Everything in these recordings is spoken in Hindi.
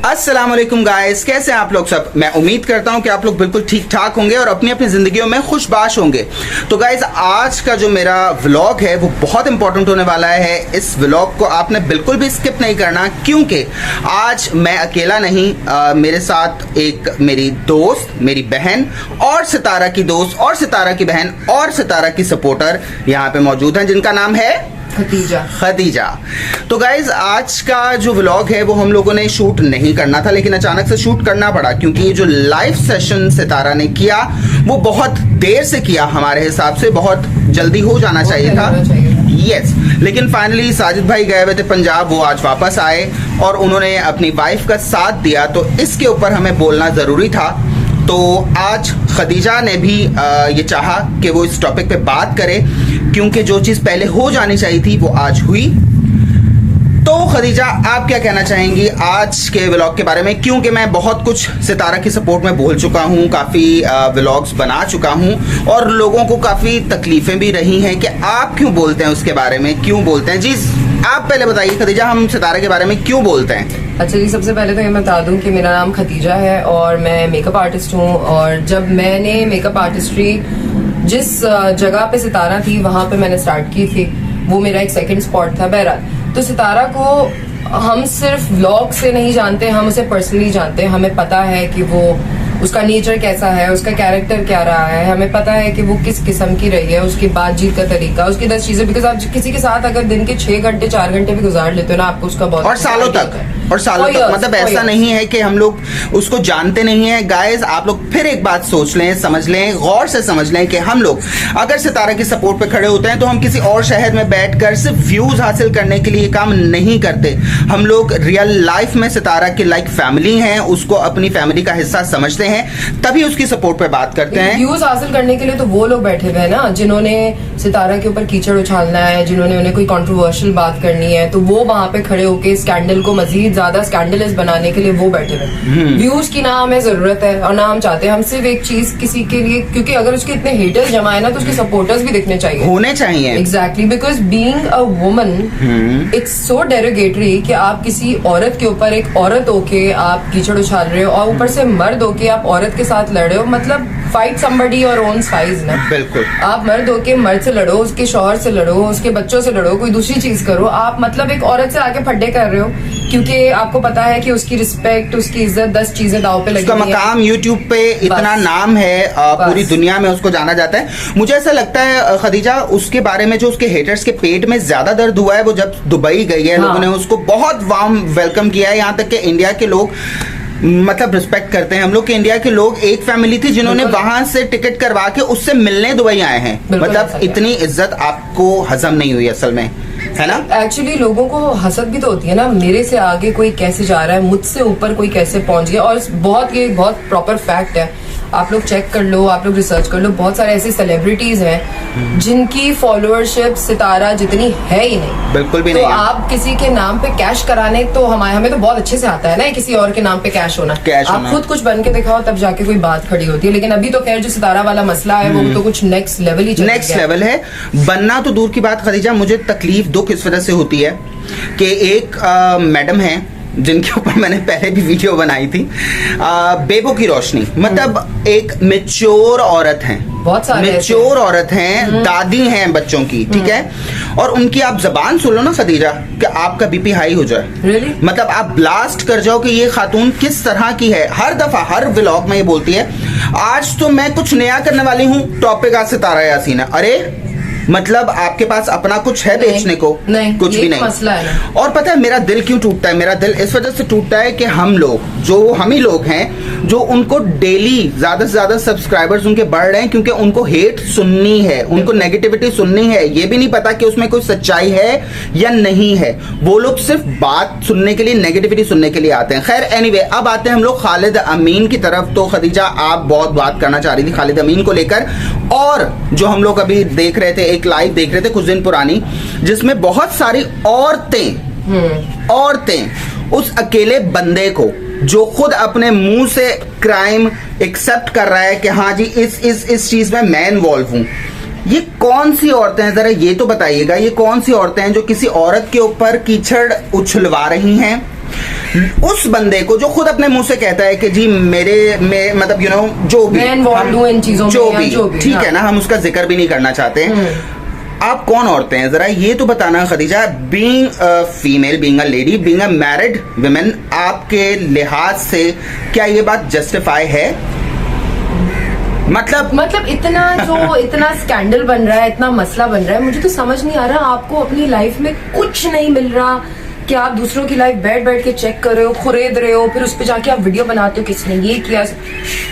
अस्सलाम वालेकुम गाइस, कैसे हैं आप लोग सब। मैं उम्मीद करता हूं कि आप लोग बिल्कुल ठीक ठाक होंगे और अपनी अपनी जिंदगियों में खुशबाश होंगे। तो गाइस, आज का जो मेरा व्लॉग है वो बहुत इंपॉर्टेंट होने वाला है। इस व्लॉग को आपने बिल्कुल भी स्किप नहीं करना, क्योंकि आज मैं अकेला नहीं, मेरे साथ एक मेरी दोस्त, मेरी बहन और सितारा की दोस्त और सितारा की बहन और सितारा की सपोर्टर यहाँ पे मौजूद हैं, जिनका नाम है खदीजा। तो गाइज, आज का जो व्लॉग है वो हम लोगों ने शूट नहीं करना था, लेकिन अचानक से शूट करना पड़ा, क्योंकि ये जो लाइव सेशन सितारा ने किया वो बहुत देर से किया, हमारे हिसाब से बहुत जल्दी हो जाना चाहिए था। यस, लेकिन फाइनली साजिद भाई गए हुए थे पंजाब, वो आज वापस आए और उन्होंने अपनी वाइफ का साथ दिया, तो इसके ऊपर हमें बोलना जरूरी था। तो आज खदीजा ने भी ये चाहा कि वो इस टॉपिक पे बात करे, क्योंकि जो चीज़ पहले हो जानी चाहिए थी वो आज हुई। तो खदीजा, आप क्या कहना चाहेंगी आज के व्लॉग के बारे में, क्योंकि मैं बहुत कुछ सितारा की सपोर्ट में बोल चुका हूँ, काफ़ी व्लॉग्स बना चुका हूँ और लोगों को काफ़ी तकलीफें भी रही हैं कि आप क्यों बोलते हैं उसके बारे में, क्यों बोलते हैं। जी आप पहले बताइए खदीजा, हम सितारा के बारे में क्यों बोलते हैं। अच्छा जी, सबसे पहले तो ये मैं बता दूं कि मेरा नाम खदीजा है और मैं मेकअप आर्टिस्ट हूँ। और जब मैंने मेकअप आर्टिस्ट्री जिस जगह पे सितारा थी वहाँ पे मैंने स्टार्ट की थी, वो मेरा एक सेकंड स्पॉट था। बहरहाल, तो सितारा को हम सिर्फ व्लॉग से नहीं जानते, हम उसे पर्सनली जानते हैं। हमें पता है कि वो उसका नेचर कैसा है, उसका कैरेक्टर क्या रहा है, हमें पता है कि वो किस किस्म की रही है, उसकी बातचीत का तरीका, उसकी 10 चीजें। बिकॉज आप किसी के साथ अगर दिन के 6 घंटे 4 घंटे भी गुजार लेते हो ना, आपको उसका बहुत और सालों तक मतलब ऐसा नहीं है कि हम लोग उसको जानते नहीं है। गाइस, आप लोग फिर एक बात सोच लें, समझ लें, गौर से समझ लें कि हम लोग अगर सितारा की सपोर्ट पे खड़े होते हैं तो हम किसी और शहर में बैठकर सिर्फ व्यूज हासिल करने के लिए काम नहीं करते। हम लोग रियल लाइफ में सितारा की लाइक फैमिली हैं, उसको अपनी फैमिली का हिस्सा समझते हैं, तभी उसकी सपोर्ट पे बात करते हैं। व्यूज हासिल करने के लिए तो वो लोग बैठे हुए हैं ना, जिन्होंने सितारा के ऊपर कीचड़ उछालना है, जिन्होंने उन्हें कोई कंट्रोवर्शियल बात करनी है, तो वो वहां पे खड़े होके स्कैंडल को मजीद ज्यादा स्कैंडलस बनाने के लिए वो बैठे हुए। व्यूज की ना हमें जरूरत है और ना हम चाहते हैं। हम सिर्फ एक चीज किसी के लिए, क्योंकि अगर उसके इतने हेटर्स जमा है ना, तो उसके सपोर्टर्स भी दिखने चाहिए, होने चाहिए। Exactly, because being a woman it's so derogatory कि आप किसी औरत के ऊपर, एक औरत होके आप कीचड़ उछाल रहे हो और ऊपर से मर्द होके आप औरत के साथ लड़ रहे हो। मतलब fight somebody your own size ना। बिल्कुल, आप मर्द होके मर्द से लड़ो, उसके शौहर से लड़ो, उसके बच्चों से लड़ो, कोई दूसरी चीज करो। आप मतलब एक औरत से आके फड्डे कर रहे हो, क्योंकि आपको पता है कि उसकी रिस्पेक्ट, उसकी इज्जत, 10 चीजें दाव पे लगी उसका मकाम यूट्यूब पे इतना नाम है, पूरी दुनिया में उसको जाना जाता है। मुझे ऐसा लगता है खदीजा, उसके बारे में जो उसके हेटर्स के पेट में ज्यादा दर्द हुआ है वो जब दुबई गई है। लोगों ने उसको बहुत वार्म वेलकम किया है, यहाँ तक कि इंडिया के लोग मतलब रिस्पेक्ट करते हैं। हम लोग के इंडिया के लोग एक फैमिली थी जिन्होंने वहां से टिकट करवा के उससे मिलने दुबई आए हैं। मतलब इतनी इज्जत आपको हजम नहीं हुई असल में, है ना। एक्चुअली लोगों को हसद भी तो होती है ना, मेरे से आगे कोई कैसे जा रहा है, मुझसे ऊपर कोई कैसे पहुंच गया। और ये बहुत प्रॉपर फैक्ट है, आप लोग चेक कर लो, आप लोग रिसर्च कर लो, बहुत सारे ऐसे सेलिब्रिटीज हैं जिनकी फॉलोअरशिप सितारा जितनी है ही नहीं, बिल्कुल भी तो नहीं है। आप किसी के नाम पे कैश कराने, तो हमें तो बहुत अच्छे से आता है ना किसी और के नाम पे कैश होना। आप खुद कुछ बन के दिखाओ, तब जाके कोई बात खड़ी होती है। लेकिन अभी तो खैर जो सितारा वाला मसला है वो तो कुछ नेक्स्ट लेवल ही, नेक्स्ट लेवल है। बनना तो दूर की बात खदीजा, मुझे तकलीफ दुख इस वजह से होती है कि एक मैडम है जिनके ऊपर मैंने पहले भी वीडियो बनाई थी, बेबो की रोशनी, मतलब एक मैच्योर औरत हैं, बहुत सारे मैच्योर औरत हैं, दादी हैं बच्चों की, ठीक है, और उनकी आप जबान सुन लो ना खदीजा कि आपका बीपी हाई हो जाए। really? मतलब आप ब्लास्ट कर जाओ कि ये खातून किस तरह की है। हर दफा हर व्लॉग में ये बोलती है, आज तो मैं कुछ नया करने वाली हूँ, टॉपिक आज सितारा यासीन है। अरे मतलब आपके पास अपना कुछ है बेचने को? नहीं, कुछ भी नहीं। मसला है ना। और पता है मेरा दिल क्यों टूटता है? मेरा दिल इस वजह से टूटता है कि हम ही लोग हैं जो उनको डेली ज्यादा से ज्यादा सब्सक्राइबर्स उनके बढ़ रहे हैं, क्योंकि उनको हेट सुननी है, उनको नेगेटिविटी सुननी है। ये भी नहीं पता कि उसमें कोई सच्चाई है या नहीं है, वो लोग सिर्फ बात सुनने के लिए, नेगेटिविटी सुनने के लिए आते हैं। खैर एनीवे, अब आते हैं हम लोग खालिद अमीन की तरफ। तो खदीजा, आप बहुत बात करना चाह रही थी खालिद अमीन को लेकर, और जो हम लोग अभी देख रहे थे, एक लाइव देख रहे थे कुछ दिन पुरानी, जिसमें बहुत सारी औरतें उस अकेले बंदे को, जो खुद अपने मुंह से क्राइम एक्सेप्ट कर रहा है कि हाँ जी इस चीज में मैं इन्वॉल्व हूं, ये कौन सी औरतें हैं? जरा ये तो बताइएगा, ये कौन सी औरतें हैं जो किसी औरत के ऊपर कीचड़ उछलवा रही हैं, उस बंदे को जो खुद अपने मुंह से कहता है कि जी मतलब जो भी मैं involved हूं इन चीजों में या जो भी, ठीक हाँ। है ना, हम उसका जिक्र भी नहीं करना चाहते हैं। आप कौन औरतें हैं, जरा ये तो बताना Khadija, being a female, being a lady, being a married women, आपके लिहाज से क्या ये बात जस्टिफाई है? मतलब इतना स्कैंडल बन रहा है, इतना मसला बन रहा है, मुझे तो समझ नहीं आ रहा। आपको अपनी लाइफ में कुछ नहीं मिल रहा कि आप दूसरों की लाइफ बैठ बैठ के चेक कर रहे हो, खुरेद रहे हो, फिर उस पे जाके आप वीडियो बनाते हो किसने ये किया।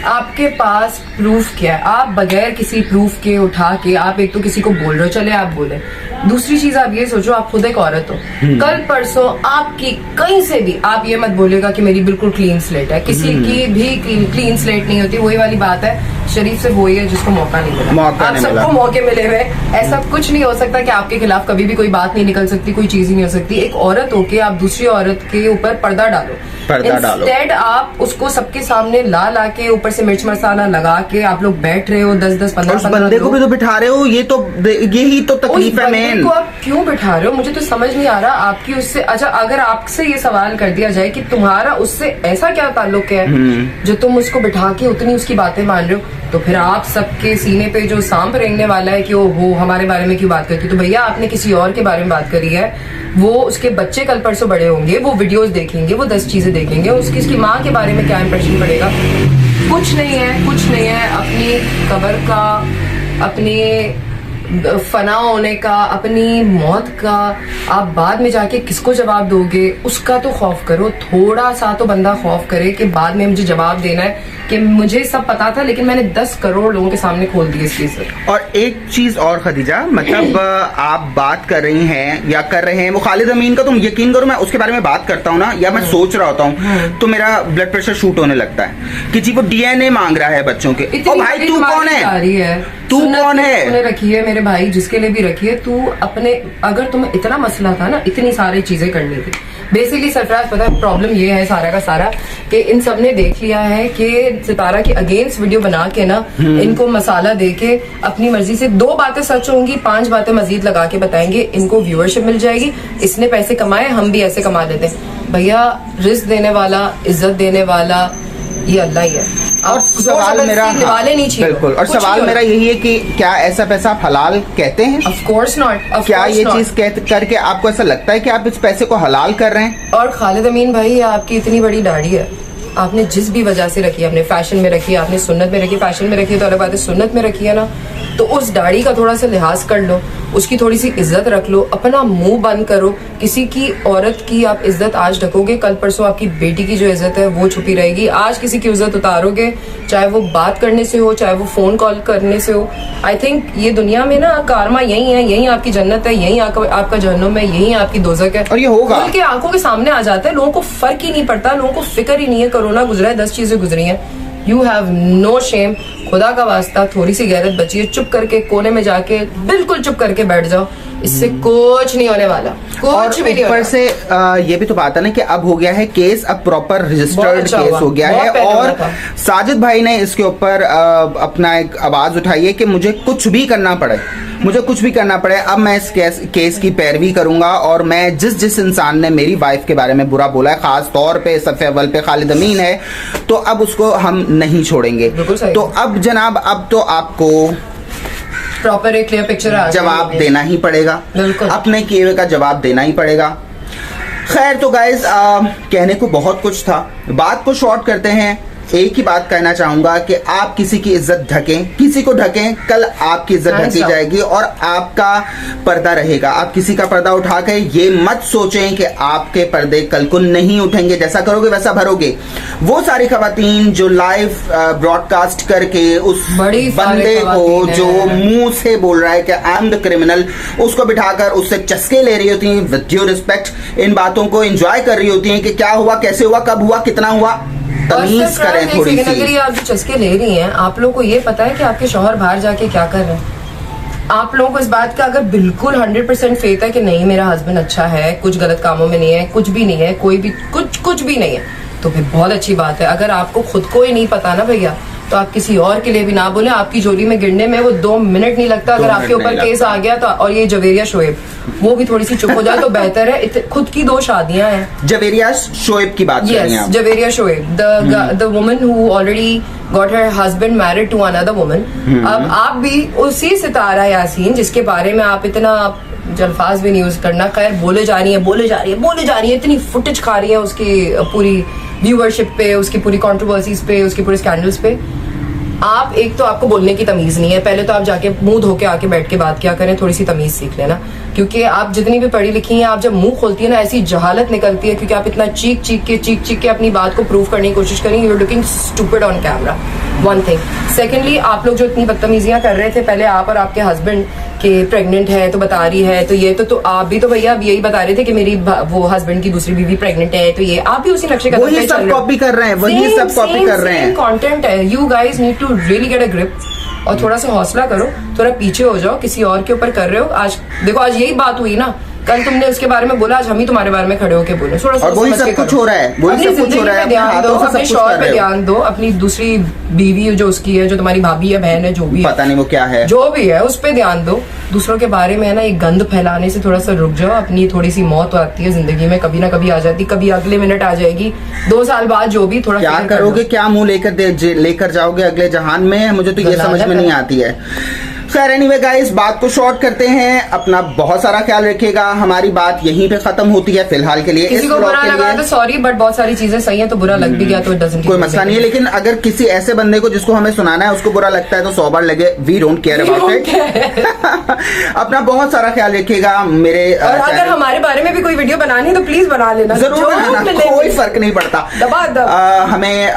आपके पास प्रूफ क्या है? आप बगैर किसी प्रूफ के उठा के आप एक तो किसी को बोल रहे हो, चले आप बोले। दूसरी चीज आप ये सोचो, आप खुद एक औरत हो, कल परसों आपकी कहीं से भी आप ये मत बोलेगा कि मेरी बिल्कुल क्लीन स्लेट है, किसी की भी क्लीन स्लेट नहीं होती। वही वाली बात है, शरीफ से वही है जिसको मौका नहीं मिला। आप सबको मौके मिले हुए, ऐसा कुछ नहीं हो सकता कि आपके खिलाफ कभी भी कोई बात नहीं निकल सकती, कोई चीज ही नहीं हो सकती। एक औरत होके आप दूसरी औरत के ऊपर पर्दा डालो। इंस्टेड आप उसको सबके सामने ला के ऊपर से मिर्च मसाला लगा के आप लोग बैठ रहे हो 10-10, 15 बंदे को भी तो बिठा रहे हो। यही तो तकलीफ है मेन। को आप क्यों बिठा रहे हो? मुझे तो समझ नहीं आ रहा। आपकी उससे, अच्छा अगर आपसे ये सवाल कर दिया जाए कि तुम्हारा उससे ऐसा क्या ताल्लुक है जो तुम उसको बिठा के उतनी उसकी बातें मान रहे हो, तो फिर आप सबके सीने पे जो सांप रेंगने वाला है कि वो हमारे बारे में क्यों बात करती, तो भैया आपने किसी और के बारे में बात करी है। वो उसके बच्चे कल परसों बड़े होंगे, वो वीडियोस देखेंगे, वो 10 चीजें देखेंगे, उसकी माँ के बारे में क्या इंप्रेशन पड़ेगा? कुछ नहीं है। अपनी कब्र का, अपने फना होने का, अपनी मौत का आप बाद में जाके किसको जवाब दोगे, उसका तो खौफ करो। थोड़ा सा तो बंदा खौफ करे कि बाद में मुझे जवाब देना है कि मुझे सब पता था लेकिन मैंने 10 करोड़ लोगों के सामने खोल दिए इस चीज से। और एक चीज और खदीजा, मतलब आप बात कर रही हैं या कर रहे हैं, वो खालिद अमीन का, तुम यकीन करो मैं उसके बारे में बात करता हूँ ना, या मैं सोच रहा होता हूँ तो मेरा ब्लड प्रेशर शूट होने लगता है कि जी वो डीएनए मांग रहा है बच्चों के। और भाई तू कौन है? तू कौन है? तूने रखी है मेरे भाई, जिसके लिए भी रखी है। तू अपने, अगर तुम्हें इतना मसला था ना, इतनी सारी चीजें करनी थी। बेसिकली सरफराज, पता है प्रॉब्लम ये है सारा का सारा कि इन सब ने देख लिया है कि सितारा के अगेंस्ट वीडियो बना के ना, इनको मसाला दे के अपनी मर्जी से 2 बातें सच होंगी, 5 बातें मजीद लगा के बताएंगे, इनको व्यूअरशिप मिल जाएगी, इसने पैसे कमाए, हम भी ऐसे कमा लेते हैं। भैया रिस्क देने वाला, इज्जत देने वाला ये अल्लाह ही है। और सवाल मेरा, बिल्कुल, और सवाल मेरा यही है कि क्या ऐसा पैसा आप हलाल कहते हैं? Of course not. क्या ये चीज करके आपको ऐसा लगता है कि आप इस पैसे को हलाल कर रहे हैं? और खालिद अमीन भाई, आपकी इतनी बड़ी दाढ़ी है, आपने जिस भी वजह से रखी है, आपने फैशन में रखी है, आपने सुन्नत में रखी है, फैशन में रखी है तो अलग बात है, सुन्नत में रखी है ना, तो उस दाढ़ी का थोड़ा सा लिहाज कर लो, उसकी थोड़ी सी इज्जत रख लो, अपना मुंह बंद करो। किसी की औरत की आप इज्जत आज ढकोगे, कल परसों आपकी बेटी की जो इज्जत है वो छुपी रहेगी। आज किसी की इज्जत उतारोगे, चाहे वो बात करने से हो, चाहे वो फोन कॉल करने से हो। आई थिंक ये दुनिया में ना कारमा यही है, यही आपकी जन्नत है, यही आपका जहन्नुम है, यही आपकी दोजक है। और ये होगा, उनके आंखों के सामने आ जाता है, लोगों को फर्क ही नहीं पड़ता, लोगों को फिक्र ही नहीं है। कोरोना गुजरा है, 10 चीजें गुजरी हैं, यू हैव नो शेम। खुदा का वास्ता थोड़ी सी गैरत बची है, चुप करके कोने में जाके बिल्कुल चुप करके बैठ जाओ, इससे कुछ नहीं होने वाला, कुछ भी नहीं। ऊपर से ये भी तो बात है ना कि अब हो गया है केस, अब प्रॉपर रजिस्टर्ड केस हो गया है, और साजिद भाई ने इसके ऊपर अपना एक आवाज उठाई है कि मुझे कुछ भी करना पड़े, मुझे कुछ भी करना पड़े, अब मैं इस केस की पैरवी करूंगा। और मैं जिस इंसान ने मेरी वाइफ के बारे में बुरा बोला है, खास तौर पे सफ़े अव्वल पे खालिद अमीन है, तो अब उसको हम नहीं छोड़ेंगे। तो अब जनाब, अब तो आपको प्रॉपर एक क्लियर पिक्चर जवाब देना ही पड़ेगा, अपने किए हुए का जवाब देना ही पड़ेगा। खैर तो गाइज, कहने को बहुत कुछ था, बात को शॉर्ट करते हैं। एक ही बात कहना चाहूंगा कि आप किसी की इज्जत ढकें, किसी को ढकें, कल आपकी इज्जत ढकी जाएगी और आपका पर्दा रहेगा। आप किसी का पर्दा उठा के ये मत सोचें कि आपके पर्दे कल को नहीं उठेंगे, जैसा करोगे वैसा भरोगे। वो सारी खवातीन जो लाइव ब्रॉडकास्ट करके उस बंदे को जो मुंह से बोल रहा है कि आई एम द क्रिमिनल, उसको बिठाकर उससे चस्के ले रही होती हैं, विद ड्यू रिस्पेक्ट इन बातों को एंजॉय कर रही होती हैं कि क्या हुआ, कैसे हुआ, कब हुआ, कितना हुआ, तमीज करें थोड़ी सी। अगर ये आप जो चस्के ले रही हैं, आप लोगों को ये पता है कि आपके शौहर बाहर जाके क्या कर रहे हैं? आप लोगों को इस बात का अगर बिल्कुल 100% फेथ है कि नहीं मेरा हस्बैंड अच्छा है, कुछ गलत कामों में नहीं है, कुछ भी नहीं है, कोई भी कुछ भी नहीं है, तो फिर बहुत अच्छी बात है। अगर आपको खुद को ही नहीं पता ना भैया, तो आप किसी और के लिए भी ना बोले। आपकी जोली में गिरने में वो 2 मिनट नहीं लगता। अगर आपके ऊपर केस आ गया तो, और ये जवेरिया शोएब, वो भी थोड़ी सी चुप हो जाए तो बेहतर है। खुद की 2 शादियां हैं। जवेरिया शोएब की बात कर रही हैं आप? Javeria Shoaib, the woman who already got her husband married to another woman. अब आप भी उसी सितारा यासीन, जिसके बारे में आप इतना जल्फाज भी नहीं यूज करना, खैर बोले जा रही है, इतनी फुटेज खा रही है उसकी पूरी व्यूअरशिप पे, उसकी पूरी कंट्रोवर्सीज पे, उसके पूरे स्कैंडल्स पे। आप एक तो आपको बोलने की तमीज नहीं है। पहले तो आप जाके मुंह धो के आके बैठ के बात क्या करें, थोड़ी सी तमीज सीख लेना। क्योंकि आप जितनी भी पढ़ी लिखी हैं, आप जब मुंह खोलती है ना, ऐसी जहालत निकलती है, क्योंकि आप इतना चीख के अपनी बात को प्रूव करने की कोशिश करेंगे। You are looking stupid on camera, one thing. Secondly, आप लोग जो इतनी बदतमीजियां कर रहे थे पहले, आप और आपके हस्बैंड के प्रेग्नेंट है तो बता रही है, तो ये तो आप भी तो भैया अब यही बता रहे थे कि मेरी वो हस्बैंड की दूसरी बीवी प्रेग्नेंट है, तो ये आप भी उसी नक्शे कदम पे चल रहे हो। कॉपी कर रहे हैं, वही सब कॉपी कर रहे हैं। कंटेंट है। You guys need to really get a grip और थोड़ा सा हौसला करो, थोड़ा पीछे हो जाओ। किसी और के ऊपर कर रहे हो। आज देखो, आज यही बात हुई ना, कल तुमने उसके बारे में बोला, आज हम ही तुम्हारे बारे में खड़े होके बोले। थोड़ा सा वही सब कुछ हो रहा है, वही सब कुछ हो रहा है। ध्यान दो, अपने शौहर पे ध्यान दो, अपनी दूसरी बीवी जो उसकी है, जो तुम्हारी भाभी है, बहन है, जो भी पता नहीं वो क्या है, जो भी है, उस पे ध्यान दो। दूसरों के बारे में है ना, एक गंद फैलाने से थोड़ा सा रुक जाओ। अपनी थोड़ी सी मौत आती है जिंदगी में, कभी ना कभी आ जाती, कभी अगले मिनट आ जाएगी, 2 साल बाद, जो भी। थोड़ा क्या करोगे, क्या मुंह लेकर जाओगे अगले जहान में, मुझे तो ये समझ में नहीं आती है। खैर एनीवे गाइस, बात को शॉर्ट करते हैं। अपना बहुत सारा ख्याल रखिएगा। हमारी बात यहीं पे खत्म होती है फिलहाल के लिए। किसी को बुरा लगा तो सॉरी, बट बहुत सारी चीजें सही हैं, तो बुरा लग भी गया तो कोई मसला नहीं है। लेकिन अगर किसी ऐसे बंदे को जिसको हमें सुनाना है उसको बुरा लगता है तो 100 बार लगे, we don't care about it. अपना बहुत सारा ख्याल रखिएगा। मेरे और अगर हमारे बारे में भी कोई वीडियो बनानी है तो प्लीज बना लेना, जरूर बनाना, कोई फर्क नहीं पड़ता। हमें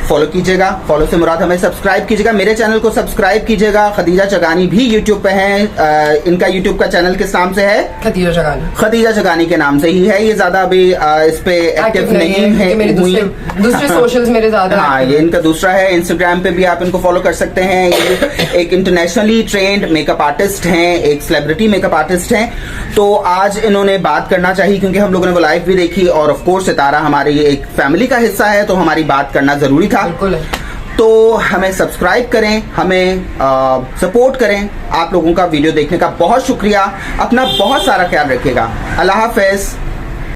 फॉलो कीजिएगा, फॉलो से मुराद हमें सब्सक्राइब कीजिएगा। मेरे चैनल को सब्सक्राइब कीजिएगा। खदीजा चगानी भी यूट्यूब पे है। इनका यूट्यूब का चैनल किस नाम से है? खदीजा चगानी के नाम से ही है। ये ज्यादा अभी इस पे एक्टिव नहीं है। मेरे दूसरे सोशल्स मेरे ज्यादा। हाँ, ये इनका दूसरा है। इंस्टाग्राम पे भी आप इनको फॉलो कर सकते हैं। ये एक इंटरनेशनली ट्रेंड मेकअप आर्टिस्ट हैं, एक सेलिब्रिटी मेकअप आर्टिस्ट हैं। तो आज इन्होंने बात करना चाहिए क्योंकि हम लोगों ने वो लाइव भी देखी, और ऑफ कोर्स सितारा हमारी एक फैमिली का हिस्सा है, तो हमारी बात करना जरूरी था। बिल्कुल। तो हमें सब्सक्राइब करें, हमें सपोर्ट करें। आप लोगों का वीडियो देखने का बहुत शुक्रिया। अपना बहुत सारा ख्याल रखिएगा। अल्लाह हाफिज।